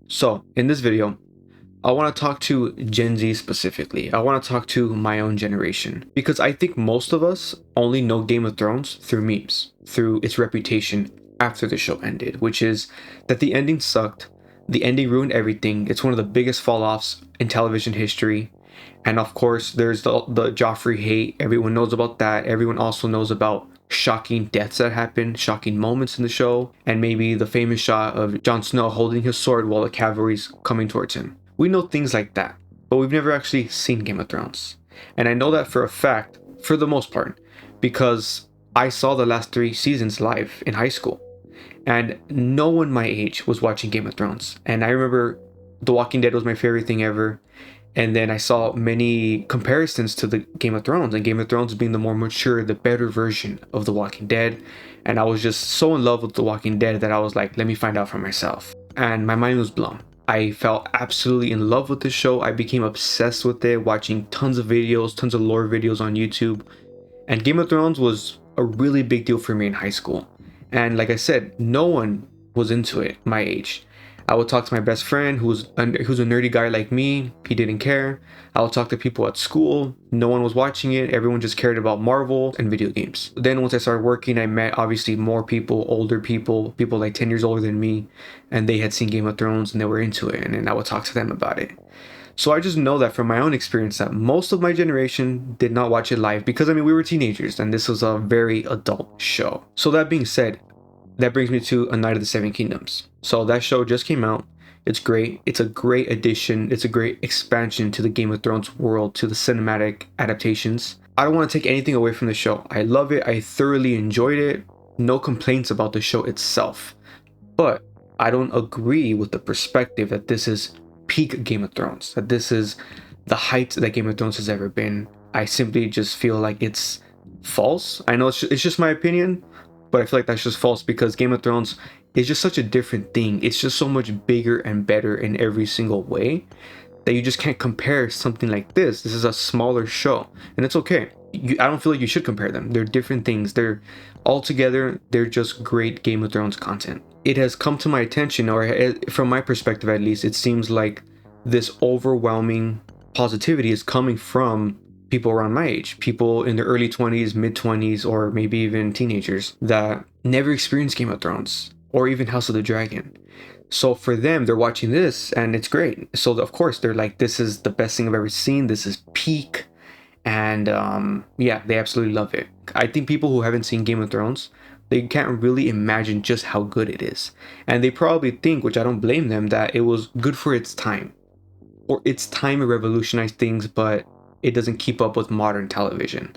So, in this video, I want to talk to Gen Z specifically. I want to talk to my own generation because I think most of us only know Game of Thrones through memes, through its reputation after the show ended, which is that the ending sucked, the ending ruined everything. It's one of the biggest fall-offs in television history. And of course, there's the Joffrey hate. Everyone knows about that. Everyone also knows about shocking deaths that happened, shocking moments in the show, and maybe the famous shot of Jon Snow holding his sword while the cavalry's coming towards him. We know things like that, but we've never actually seen Game of Thrones. And I know that for a fact, for the most part, because I saw the last 3 seasons live in high school. And no one my age was watching Game of Thrones. And I remember The Walking Dead was my favorite thing ever. And then I saw many comparisons to the Game of Thrones, and Game of Thrones being the more mature, the better version of The Walking Dead. And I was just so in love with The Walking Dead that I was like, let me find out for myself. And my mind was blown. I fell absolutely in love with the show. I became obsessed with it, watching tons of videos, tons of lore videos on YouTube. And Game of Thrones was a really big deal for me in high school. And like I said, no one was into it my age. I would talk to my best friend who's a nerdy guy like me. He didn't care. I would talk to people at school. No one was watching it. Everyone just cared about Marvel and video games. Then once I started working, I met obviously more people, older people like 10 years older than me. And they had seen Game of Thrones and they were into it. And then I would talk to them about it. So I just know that from my own experience that most of my generation did not watch it live because, we were teenagers and this was a very adult show. So that being said, that brings me to A Night of the Seven Kingdoms. So that show just came out. It's great. It's a great addition. It's a great expansion to the Game of Thrones world, to the cinematic adaptations. I don't want to take anything away from the show. I love it. I thoroughly enjoyed it. No complaints about the show itself. But I don't agree with the perspective that this is peak Game of Thrones, that this is the height that Game of Thrones has ever been. I simply just feel like it's false. I know it's just my opinion, but I feel like that's just false because Game of Thrones is just such a different thing. It's just so much bigger and better in every single way that you just can't compare something like this. This is a smaller show, and it's okay. I don't feel like you should compare them. They're different things. They're all together. They're just great Game of Thrones content. It has come to my attention, or from my perspective at least, it seems like this overwhelming positivity is coming from people around my age, people in their early 20s, mid 20s, or maybe even teenagers that never experienced Game of Thrones or even House of the Dragon. So for them, they're watching this and it's great. So of course they're like, this is the best thing I've ever seen. This is peak. And yeah, they absolutely love it. I think people who haven't seen Game of Thrones, they can't really imagine just how good it is. And they probably think, which I don't blame them, that it was good for its time. Or its time it revolutionized things, but it doesn't keep up with modern television.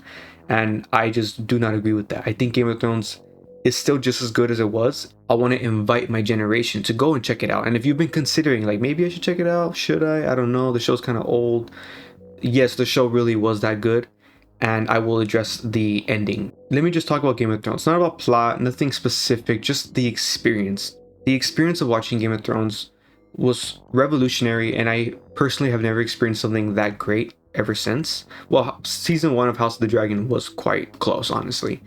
And I just do not agree with that. I think Game of Thrones is still just as good as it was. I want to invite my generation to go and check it out. And if you've been considering, like, maybe I should check it out, should I? I don't know. The show's kind of old. Yes, the show really was that good. And I will address the ending. Let me just talk about Game of Thrones. It's not about plot, nothing specific, just the experience. The experience of watching Game of Thrones was revolutionary, and I personally have never experienced something that great ever since. Well, season 1 of House of the Dragon was quite close, honestly.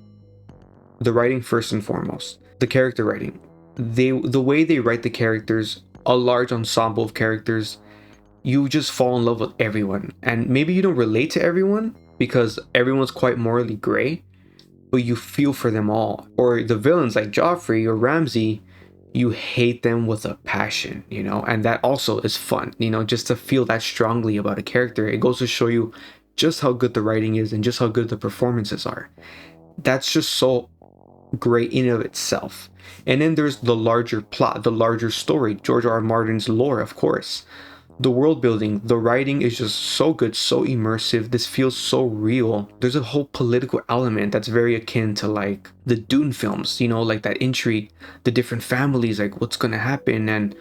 The writing first and foremost. The character writing. The way they write the characters, a large ensemble of characters, you just fall in love with everyone. And maybe you don't relate to everyone because everyone's quite morally gray, but you feel for them all. Or the villains like Joffrey or Ramsay, you hate them with a passion, and that also is fun, just to feel that strongly about a character. It goes to show you just how good the writing is and just how good the performances are. That's just so great in and of itself. And then there's the larger plot, the larger story, George R. R. Martin's lore, of course. The world building, the writing is just so good, so immersive. This feels so real. There's a whole political element that's very akin to like the Dune films, like that intrigue, the different families, like what's going to happen, and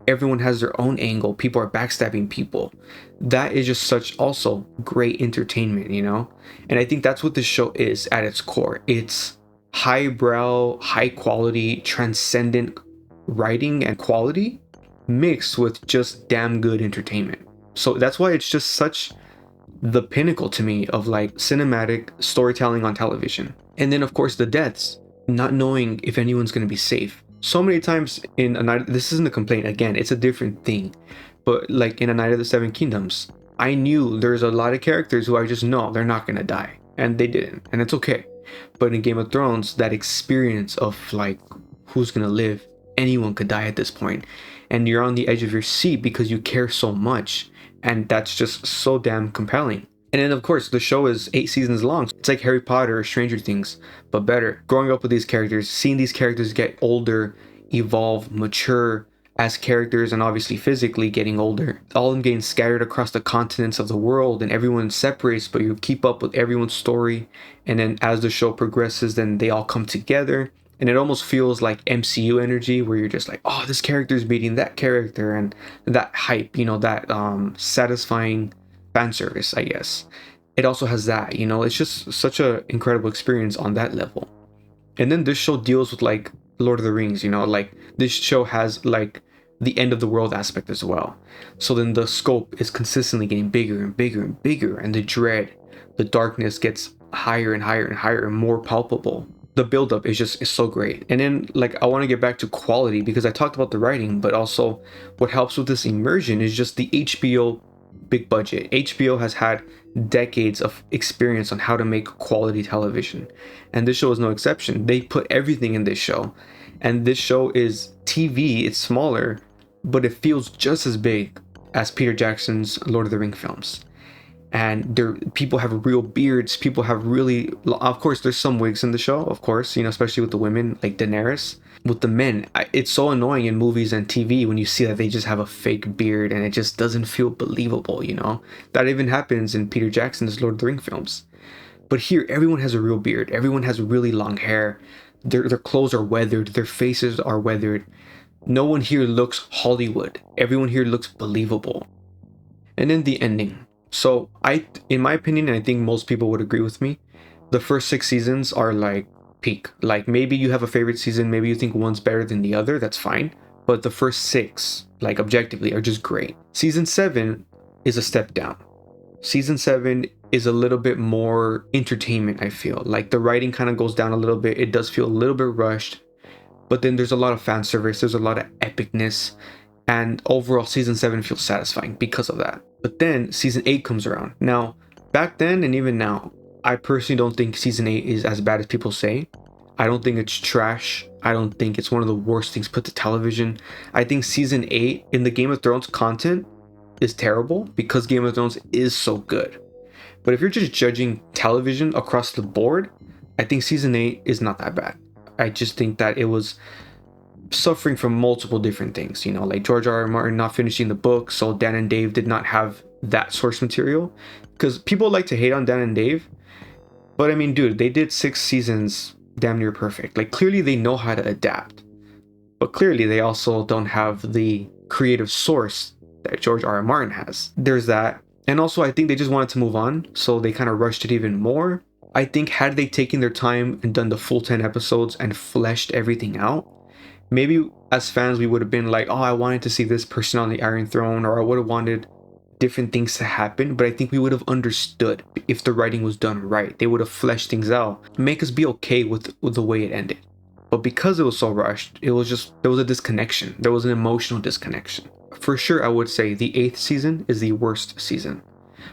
everyone has their own angle. People are backstabbing people. That is just such also great entertainment, And I think that's what this show is at its core. It's highbrow, high quality, transcendent writing and quality mixed with just damn good entertainment. So that's why it's just such the pinnacle to me of like cinematic storytelling on television. And then of course the deaths, not knowing if anyone's going to be safe. So many times in a night, this isn't a complaint, again, it's a different thing, but like in A Night of the Seven Kingdoms, I knew there's a lot of characters who I just know they're not gonna die, and they didn't, and it's okay. But in Game of Thrones, that experience of like who's gonna live, anyone could die at this point, and you're on the edge of your seat because you care so much, and that's just so damn compelling. And then of course the show is 8 seasons long. It's like Harry Potter or Stranger Things, but better. Growing up with these characters, seeing these characters get older, evolve, mature as characters, and obviously physically getting older. All of them getting scattered across the continents of the world, and everyone separates, but you keep up with everyone's story. And then as the show progresses, then they all come together. And it almost feels like MCU energy, where you're just like, oh, this character's beating that character, and that hype, that satisfying fan service, I guess. It also has that, it's just such a incredible experience on that level. And then this show deals with like Lord of the Rings, like this show has like the end of the world aspect as well. So then the scope is consistently getting bigger and bigger and bigger, and the dread, the darkness gets higher and higher and higher and more palpable. The buildup is so great. And then like I want to get back to quality, because I talked about the writing, but also what helps with this immersion is just the HBO big budget. HBO has had decades of experience on how to make quality television, and this show is no exception. They put everything in this show, and this show is TV. It's smaller, but it feels just as big as Peter Jackson's Lord of the Ring films. And people have real beards. People have really, of course, there's some wigs in the show, of course, especially with the women like Daenerys. With the men, it's so annoying in movies and TV when you see that they just have a fake beard, and it just doesn't feel believable. That even happens in Peter Jackson's Lord of the Ring films. But here, everyone has a real beard. Everyone has really long hair. Their clothes are weathered. Their faces are weathered. No one here looks Hollywood. Everyone here looks believable. And then the ending. So in my opinion, and I think most people would agree with me, the first 6 seasons are like peak. Like maybe you have a favorite season, maybe you think one's better than the other, that's fine. But the first 6, like objectively, are just great. Season 7 is a step down. Season 7 is a little bit more entertainment, I feel. Like the writing kind of goes down a little bit. It does feel a little bit rushed. But then there's a lot of fan service, there's a lot of epicness. And overall, season 7 feels satisfying because of that. But then season 8 comes around. Now, back then and even now, I personally don't think season 8 is as bad as people say. I don't think it's trash. I don't think it's one of the worst things put to television. I think season 8 in the Game of Thrones content is terrible because Game of Thrones is so good. But if you're just judging television across the board, I think season 8 is not that bad. I just think that it was suffering from multiple different things, like George R.R. Martin not finishing the book, so Dan and Dave did not have that source material. Because people like to hate on Dan and Dave, but I mean, dude, they did 6 seasons damn near perfect. Like clearly they know how to adapt, but clearly they also don't have the creative source that George R.R. Martin has. There's that. And also I think they just wanted to move on, so they kind of rushed it even more. I think had they taken their time and done the full 10 episodes and fleshed everything out, maybe as fans we would have been like, oh, I wanted to see this person on the Iron Throne, or I would have wanted different things to happen. But I think we would have understood if the writing was done right. They would have fleshed things out, make us be okay with the way it ended. But because it was so rushed, there was a disconnection. There was an emotional disconnection. For sure, I would say the 8th season is the worst season.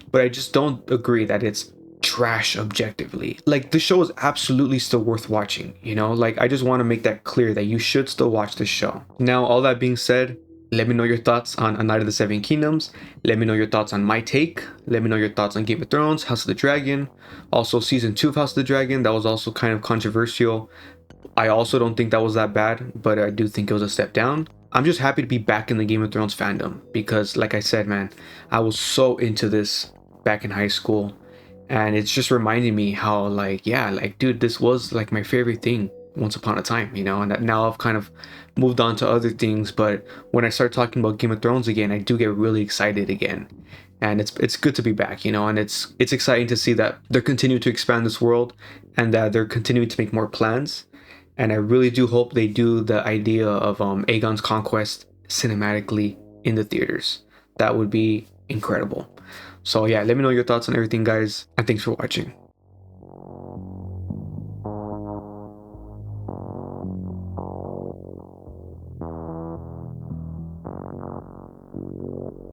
But I just don't agree that it's trash objectively. Like the show is absolutely still worth watching, like I just want to make that clear that you should still watch the show. Now, all that being said, let me know your thoughts on A Night of the Seven Kingdoms. Let me know your thoughts on my take. Let me know your thoughts on Game of Thrones, House of the Dragon. Also season 2 of House of the Dragon, that was also kind of controversial. I also don't think that was that bad, but I do think it was a step down. I'm just happy to be back in the Game of Thrones fandom because like I said, man, I was so into this back in high school. And it's just reminding me how dude, this was like my favorite thing once upon a time, and that now I've kind of moved on to other things. But when I start talking about Game of Thrones again, I do get really excited again. And it's good to be back, and it's exciting to see that they're continuing to expand this world and that they're continuing to make more plans. And I really do hope they do the idea of Aegon's conquest cinematically in the theaters. That would be incredible. So yeah, let me know your thoughts on everything, guys, and thanks for watching.